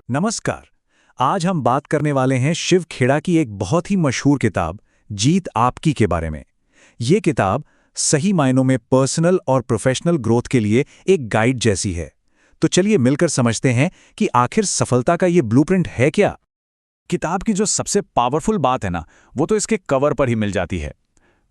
नमस्कार। आज हम बात करने वाले हैं शिव खेड़ा की एक बहुत ही मशहूर किताब जीत आपकी के बारे में। ये किताब सही मायनों में पर्सनल और प्रोफेशनल ग्रोथ के लिए एक गाइड जैसी है। तो चलिए मिलकर समझते हैं कि आखिर सफलता का ये ब्लूप्रिंट है क्या। किताब की जो सबसे पावरफुल बात है ना, वो तो इसके कवर पर ही मिल जाती है।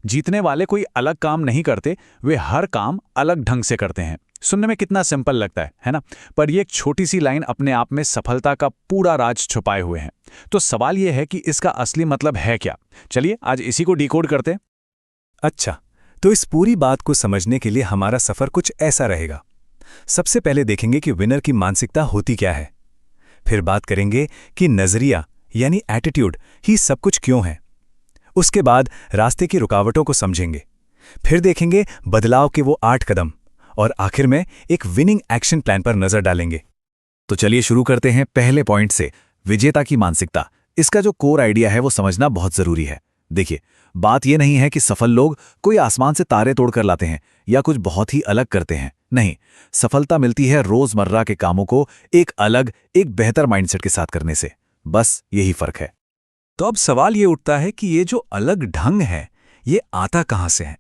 जीतने वाले कोई अलग काम नहीं करते, वे हर काम अलग ढंग से करते हैं। सुनने में कितना सिंपल लगता है ना? पर ये एक छोटी सी लाइन अपने आप में सफलता का पूरा राज छुपाए हुए हैं। तो सवाल ये है कि इसका असली मतलब है क्या? चलिए आज इसी को डिकोड करते हैं। अच्छा, तो इस पूरी बात को समझने के लिए हमारा सफर कुछ ऐसा रहेगा। सबसे पहले देखेंगे कि विनर की मानसिकता होती क्या है। फिर बात करेंगे कि नजरिया यानी एटीट्यूड ही सब कुछ क्यों है। उसके बाद रास्ते की रुकावटों को समझेंगे। फिर देखेंगे बदलाव के वो 8 कदम और आखिर में एक विनिंग एक्शन प्लान पर नजर डालेंगे। तो चलिए शुरू करते हैं पहले पॉइंट से, विजेता की मानसिकता। इसका जो कोर आइडिया है वो समझना बहुत जरूरी है। देखिए, बात यह नहीं है कि सफल लोग कोई आसमान से तारे तोड़कर लाते हैं या कुछ बहुत ही अलग करते हैं। नहीं, सफलता मिलती है रोजमर्रा के कामों को एक बेहतर माइंडसेट के साथ करने से। बस यही फर्क है। तो अब सवाल ये उठता है कि ये जो अलग ढंग है, ये आता कहां से है?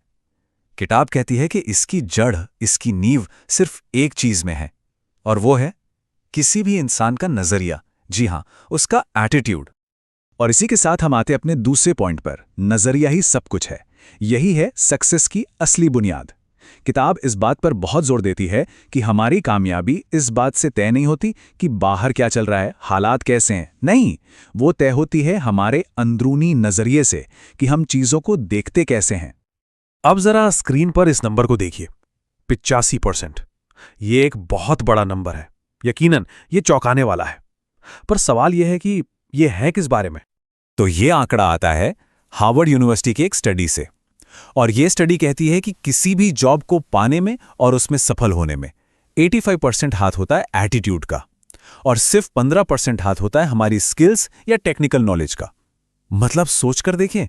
किताब कहती है कि इसकी जड़, इसकी नींव सिर्फ एक चीज में है, और वो है किसी भी इंसान का नजरिया। जी हां, उसका एटीट्यूड। और इसी के साथ हम आते अपने दूसरे पॉइंट पर, नजरिया ही सब कुछ है। यही है सक्सेस की असली बुनियाद। किताब इस बात पर बहुत जोर देती है कि हमारी कामयाबी इस बात से तय नहीं होती कि बाहर क्या चल रहा है, हालात कैसे हैं। नहीं, वो तय होती है हमारे अंदरूनी नजरिए से कि हम चीजों को देखते कैसे हैं। अब जरा स्क्रीन पर इस नंबर को देखिए, 85%। ये एक बहुत बड़ा नंबर है। यकीनन ये चौंकाने वाला है। पर सवाल यह है कि ये है किस बारे में? तो ये आंकड़ा आता है हार्वर्ड यूनिवर्सिटी की एक स्टडी से। और ये स्टडी कहती है कि किसी भी जॉब को पाने में और उसमें सफल होने में 85% हाथ होता है एटीट्यूड का, और सिर्फ 15% हाथ होता है हमारी स्किल्स या टेक्निकल नॉलेज का। मतलब सोचकर देखें,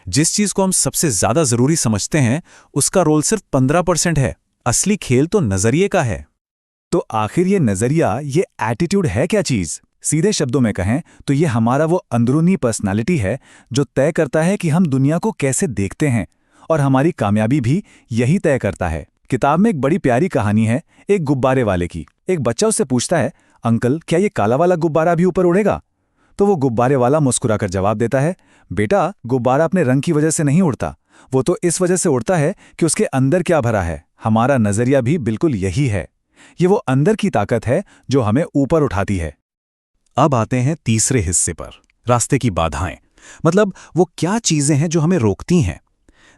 जिस चीज को हम सबसे ज्यादा जरूरी समझते हैं, उसका रोल सिर्फ 15% है। असली खेल तो नजरिए का है। तो आखिर ये नजरिया, ये एटीट्यूड है क्या चीज? सीधे शब्दों में कहें तो ये हमारा वो अंदरूनी पर्सनालिटी है जो तय करता है कि हम दुनिया को कैसे देखते हैं, और हमारी कामयाबी भी यही तय करता है। किताब में एक बड़ी प्यारी कहानी है एक गुब्बारे वाले की। एक बच्चा उससे पूछता है, अंकल क्या ये काला वाला गुब्बारा भी ऊपर उड़ेगा? तो वो गुब्बारे वाला मुस्कुराकर जवाब देता है, बेटा, गुब्बारा अपने रंग की वजह से नहीं उड़ता, वो तो इस वजह से उड़ता है कि उसके अंदर क्या भरा है। हमारा नजरिया भी बिल्कुल यही है। ये वो अंदर की ताकत है जो हमें ऊपर उठाती है। अब आते हैं तीसरे हिस्से पर, रास्ते की बाधाएं। मतलब वो क्या चीजें हैं जो हमें रोकती हैं।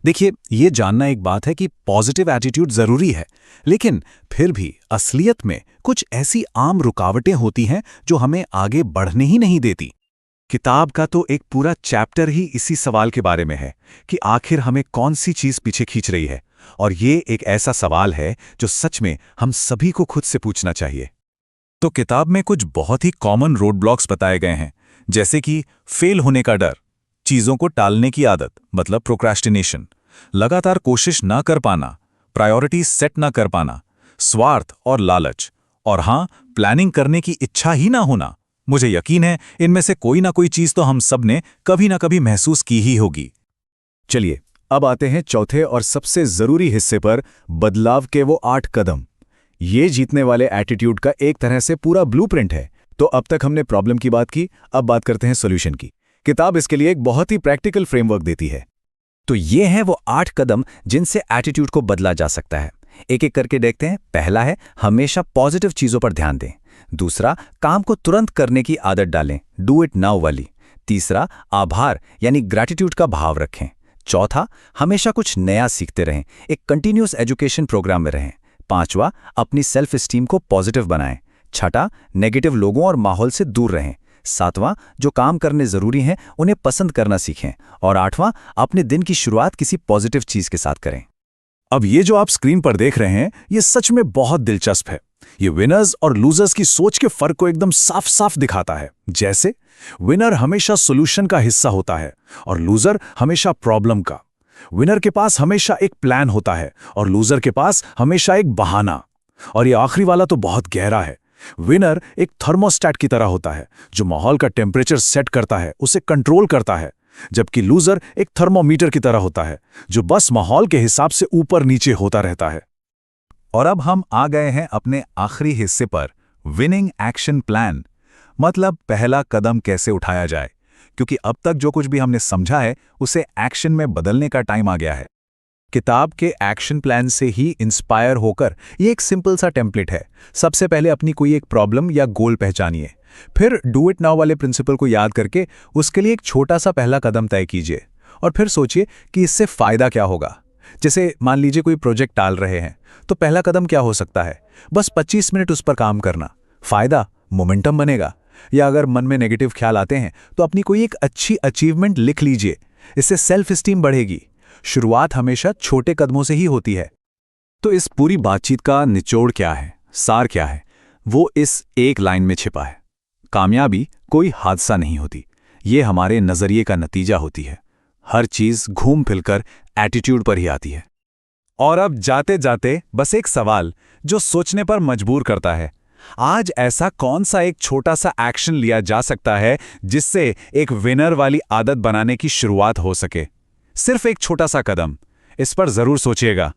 देखिए, ये जानना एक बात है कि पॉजिटिव एटीट्यूड जरूरी है, लेकिन फिर भी असलियत में कुछ ऐसी आम रुकावटें होती हैं जो हमें आगे बढ़ने ही नहीं देती। किताब का तो एक पूरा चैप्टर ही इसी सवाल के बारे में है कि आखिर हमें कौन सी चीज पीछे खींच रही है। और ये एक ऐसा सवाल है जो सच में हम सभी को खुद से पूछना चाहिए। तो किताब में कुछ बहुत ही कॉमन रोड ब्लॉक्स बताए गए हैं, जैसे कि फेल होने का डर, चीजों को टालने की आदत मतलब प्रोक्रेस्टिनेशन, लगातार कोशिश ना कर पाना, प्रायोरिटी सेट ना कर पाना, स्वार्थ और लालच, और हां, प्लानिंग करने की इच्छा ही ना होना। मुझे यकीन है इनमें से कोई ना कोई चीज तो हम सब ने कभी ना कभी महसूस की ही होगी। चलिए अब आते हैं चौथे और सबसे जरूरी हिस्से पर, बदलाव के वो 8 कदम। ये जीतने वाले एटीट्यूड का एक तरह से पूरा ब्लूप्रिंट है। तो अब तक हमने प्रॉब्लम की बात की, अब बात करते हैं सॉल्यूशन की। किताब इसके लिए एक बहुत ही प्रैक्टिकल फ्रेमवर्क देती है। तो ये हैं वो 8 कदम जिनसे एटीट्यूड को बदला जा सकता है। एक एक करके देखते हैं। पहला है, हमेशा पॉजिटिव चीजों पर ध्यान दें। दूसरा, काम को तुरंत करने की आदत डालें, डू इट नाउ वाली। तीसरा, आभार यानी ग्रैटिट्यूड का भाव रखें। चौथा, हमेशा कुछ नया सीखते रहें, एक कंटिन्यूअस एजुकेशन प्रोग्राम में रहें। पांचवा, अपनी सेल्फ एस्टीम को पॉजिटिव बनाएं। छठा, नेगेटिव लोगों और माहौल से दूर रहें। सातवां, जो काम करने जरूरी हैं उन्हें पसंद करना सीखें। और आठवां, अपने दिन की शुरुआत किसी पॉजिटिव चीज के साथ करें। अब ये जो आप स्क्रीन पर देख रहे हैं, ये सच में बहुत दिलचस्प है। ये विनर्स और लूजर्स की सोच के फर्क को एकदम साफ साफ दिखाता है। जैसे विनर हमेशा सॉल्यूशन का हिस्सा होता है और लूजर हमेशा प्रॉब्लम का। विनर के पास हमेशा एक प्लान होता है और लूजर के पास हमेशा एक बहाना। और ये आखिरी वाला तो बहुत गहरा है। विनर एक थर्मोस्टैट की तरह होता है जो माहौल का टेम्परेचर सेट करता है, उसे कंट्रोल करता है, जबकि लूजर एक थर्मोमीटर की तरह होता है जो बस माहौल के हिसाब से ऊपर नीचे होता रहता है। और अब हम आ गए हैं अपने आखिरी हिस्से पर, विनिंग एक्शन प्लान, मतलब पहला कदम कैसे उठाया जाए, क्योंकि अब तक जो कुछ भी हमने समझा है उसे एक्शन में बदलने का टाइम आ गया है। किताब के एक्शन प्लान से ही इंस्पायर होकर ये एक सिंपल सा टेम्पलेट है। सबसे पहले अपनी कोई एक प्रॉब्लम या गोल पहचानिए, फिर डू इट नाउ वाले प्रिंसिपल को याद करके उसके लिए एक छोटा सा पहला कदम तय कीजिए, और फिर सोचिए कि इससे फ़ायदा क्या होगा। जैसे मान लीजिए कोई प्रोजेक्ट टाल रहे हैं, तो पहला कदम क्या हो सकता है? बस 25 मिनट उस पर काम करना। फ़ायदा, मोमेंटम बनेगा। या अगर मन में नेगेटिव ख्याल आते हैं तो अपनी कोई एक अच्छी अचीवमेंट लिख लीजिए, इससे सेल्फ स्टीम बढ़ेगी। शुरुआत हमेशा छोटे कदमों से ही होती है। तो इस पूरी बातचीत का निचोड़ क्या है, सार क्या है? वो इस एक लाइन में छिपा है। कामयाबी कोई हादसा नहीं होती, ये हमारे नज़रिए का नतीजा होती है। हर चीज़ घूम फिरकर एटीट्यूड पर ही आती है। और अब जाते जाते बस एक सवाल जो सोचने पर मजबूर करता है, आज ऐसा कौन सा एक छोटा सा एक्शन लिया जा सकता है जिससे एक विनर वाली आदत बनाने की शुरुआत हो सके? सिर्फ एक छोटा सा कदम। इस पर जरूर सोचिएगा।